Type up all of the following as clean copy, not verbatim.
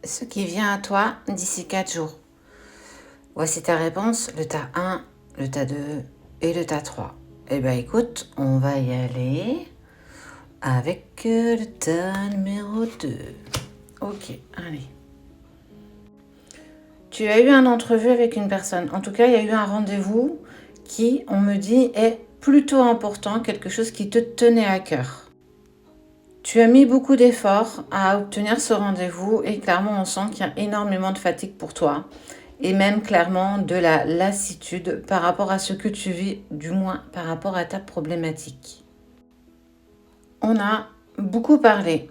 ce qui vient à toi d'ici 4 jours. Voici ta réponse, le tas 1, le tas 2 et le tas 3. Eh bien écoute, on va y aller avec le tas numéro 2. Ok, allez. Tu as eu un entrevue avec une personne. En tout cas, il y a eu un rendez-vous qui, on me dit, est plutôt important, quelque chose qui te tenait à cœur. Tu as mis beaucoup d'efforts à obtenir ce rendez-vous et clairement, on sent qu'il y a énormément de fatigue pour toi et même clairement de la lassitude par rapport à ce que tu vis, du moins par rapport à ta problématique. On a beaucoup parlé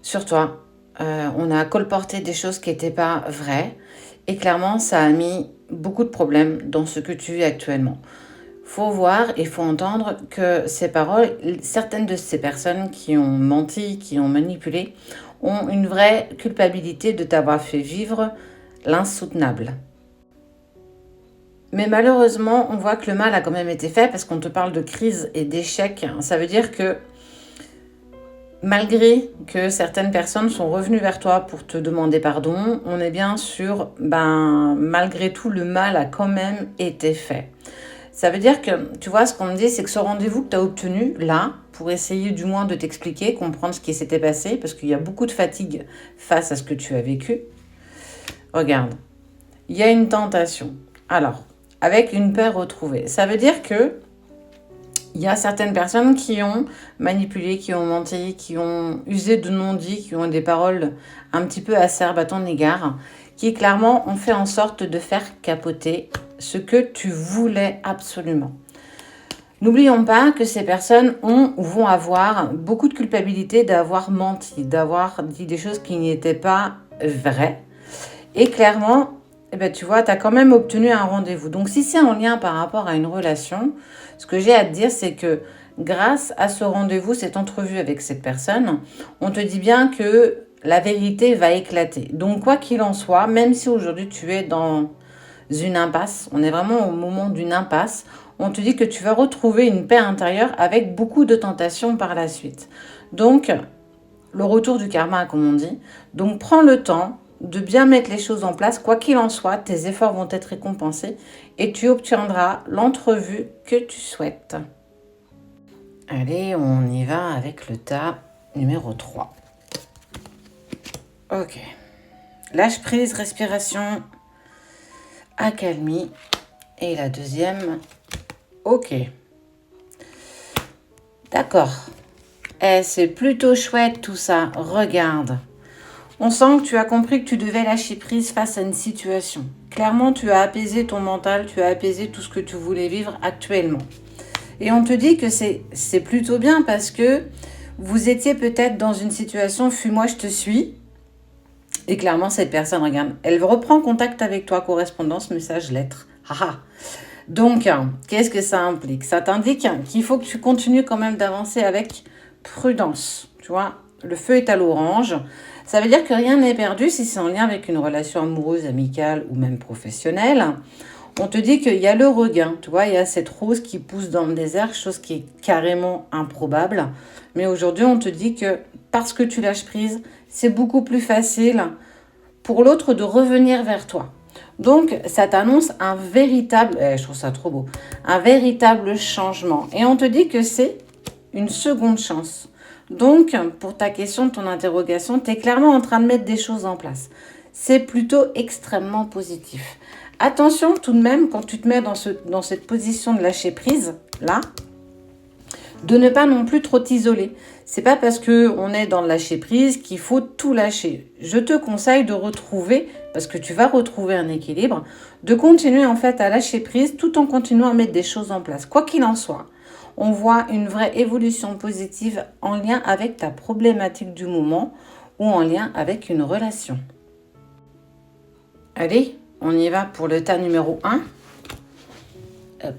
sur toi. On a colporté des choses qui n'étaient pas vraies et clairement, ça a mis beaucoup de problèmes dans ce que tu vis actuellement. Faut voir et faut entendre que ces paroles, certaines de ces personnes qui ont menti, qui ont manipulé, ont une vraie culpabilité de t'avoir fait vivre l'insoutenable. Mais malheureusement, on voit que le mal a quand même été fait parce qu'on te parle de crise et d'échec. Ça veut dire que malgré que certaines personnes sont revenues vers toi pour te demander pardon, on est bien sûr, malgré tout, le mal a quand même été fait. Ça veut dire que, tu vois, ce qu'on me dit, c'est que ce rendez-vous que tu as obtenu, là, pour essayer du moins de t'expliquer, comprendre ce qui s'était passé, parce qu'il y a beaucoup de fatigue face à ce que tu as vécu. Regarde, il y a une tentation. Alors, avec une paix retrouvée. Ça veut dire que il y a certaines personnes qui ont manipulé, qui ont menti, qui ont usé de non-dits, qui ont des paroles un petit peu acerbes à ton égard, qui clairement ont fait en sorte de faire capoter ce que tu voulais absolument. N'oublions pas que ces personnes ont ou vont avoir beaucoup de culpabilité d'avoir menti, d'avoir dit des choses qui n'étaient pas vraies. Et clairement, tu vois, tu as quand même obtenu un rendez-vous. Donc si c'est en lien par rapport à une relation, ce que j'ai à te dire, c'est que grâce à ce rendez-vous, cette entrevue avec cette personne, on te dit bien que la vérité va éclater. Donc quoi qu'il en soit, même si aujourd'hui tu es dans une impasse, on est vraiment au moment d'une impasse, on te dit que tu vas retrouver une paix intérieure avec beaucoup de tentations par la suite. Donc, le retour du karma, comme on dit. Donc, prends le temps de bien mettre les choses en place. Quoi qu'il en soit, tes efforts vont être récompensés et tu obtiendras l'entrevue que tu souhaites. Allez, on y va avec le tas numéro 3. Ok. Lâche prise, respiration, accalmie. Et la deuxième, ok. D'accord. C'est plutôt chouette tout ça. Regarde. On sent que tu as compris que tu devais lâcher prise face à une situation. Clairement, tu as apaisé ton mental, tu as apaisé tout ce que tu voulais vivre actuellement. Et on te dit que c'est plutôt bien parce que vous étiez peut-être dans une situation « fuis-moi, je te suis ». Et clairement, cette personne, regarde, elle reprend contact avec toi, correspondance, message, lettre. Haha. Donc, qu'est-ce que ça implique? Ça t'indique qu'il faut que tu continues quand même d'avancer avec prudence. Tu vois, le feu est à l'orange. Ça veut dire que rien n'est perdu si c'est en lien avec une relation amoureuse, amicale ou même professionnelle. On te dit qu'il y a le regain. Tu vois, il y a cette rose qui pousse dans le désert, chose qui est carrément improbable. Mais aujourd'hui, on te dit que parce que tu lâches prise, c'est beaucoup plus facile pour l'autre de revenir vers toi. Donc, ça t'annonce un véritable, je trouve ça trop beau, un véritable changement. Et on te dit que c'est une seconde chance. Donc, pour ta question, ton interrogation, tu es clairement en train de mettre des choses en place. C'est plutôt extrêmement positif. Attention tout de même, quand tu te mets dans cette position de lâcher prise, là, de ne pas non plus trop t'isoler. C'est pas parce qu'on est dans le lâcher prise qu'il faut tout lâcher. Je te conseille de retrouver, parce que tu vas retrouver un équilibre, de continuer en fait à lâcher prise tout en continuant à mettre des choses en place. Quoi qu'il en soit, on voit une vraie évolution positive en lien avec ta problématique du moment ou en lien avec une relation. Allez, on y va pour le tas numéro 1. Hop.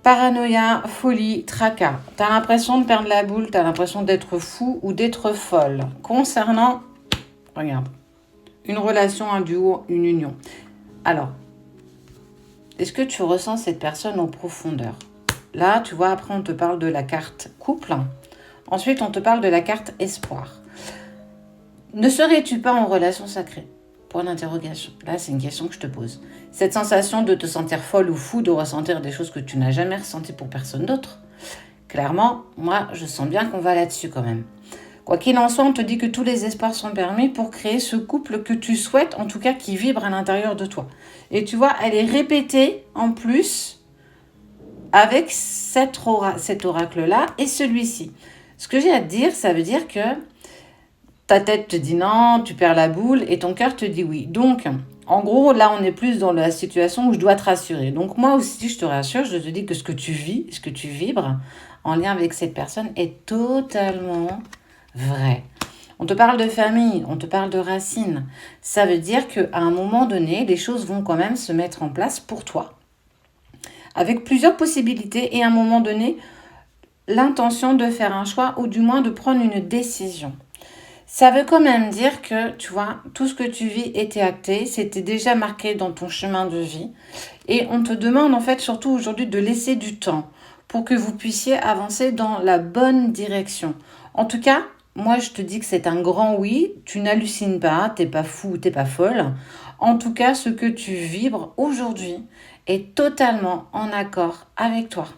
Paranoïa, folie, tracas. Tu as l'impression de perdre la boule, tu as l'impression d'être fou ou d'être folle. Concernant, regarde, une relation, un duo, une union. Alors, est-ce que tu ressens cette personne en profondeur? Là, tu vois, après on te parle de la carte couple. Ensuite, on te parle de la carte espoir. Ne serais-tu pas en relation sacrée? Point d'interrogation. Là, c'est une question que je te pose. Cette sensation de te sentir folle ou fou, de ressentir des choses que tu n'as jamais ressenties pour personne d'autre. Clairement, moi, je sens bien qu'on va là-dessus quand même. Quoi qu'il en soit, on te dit que tous les espoirs sont permis pour créer ce couple que tu souhaites, en tout cas qui vibre à l'intérieur de toi. Et tu vois, elle est répétée en plus avec cet oracle-là et celui-ci. Ce que j'ai à te dire, ça veut dire que ta tête te dit non, tu perds la boule et ton cœur te dit oui. Donc, en gros, là, on est plus dans la situation où je dois te rassurer. Donc, moi aussi, je te rassure, je te dis que ce que tu vis, ce que tu vibres en lien avec cette personne est totalement vrai. On te parle de famille, on te parle de racines. Ça veut dire qu'à un moment donné, les choses vont quand même se mettre en place pour toi. Avec plusieurs possibilités et à un moment donné, l'intention de faire un choix ou du moins de prendre une décision. Ça veut quand même dire que, tu vois, tout ce que tu vis était acté, c'était déjà marqué dans ton chemin de vie. Et on te demande en fait surtout aujourd'hui de laisser du temps pour que vous puissiez avancer dans la bonne direction. En tout cas, moi je te dis que c'est un grand oui, tu n'hallucines pas, t'es pas fou, t'es pas folle. En tout cas, ce que tu vibres aujourd'hui est totalement en accord avec toi.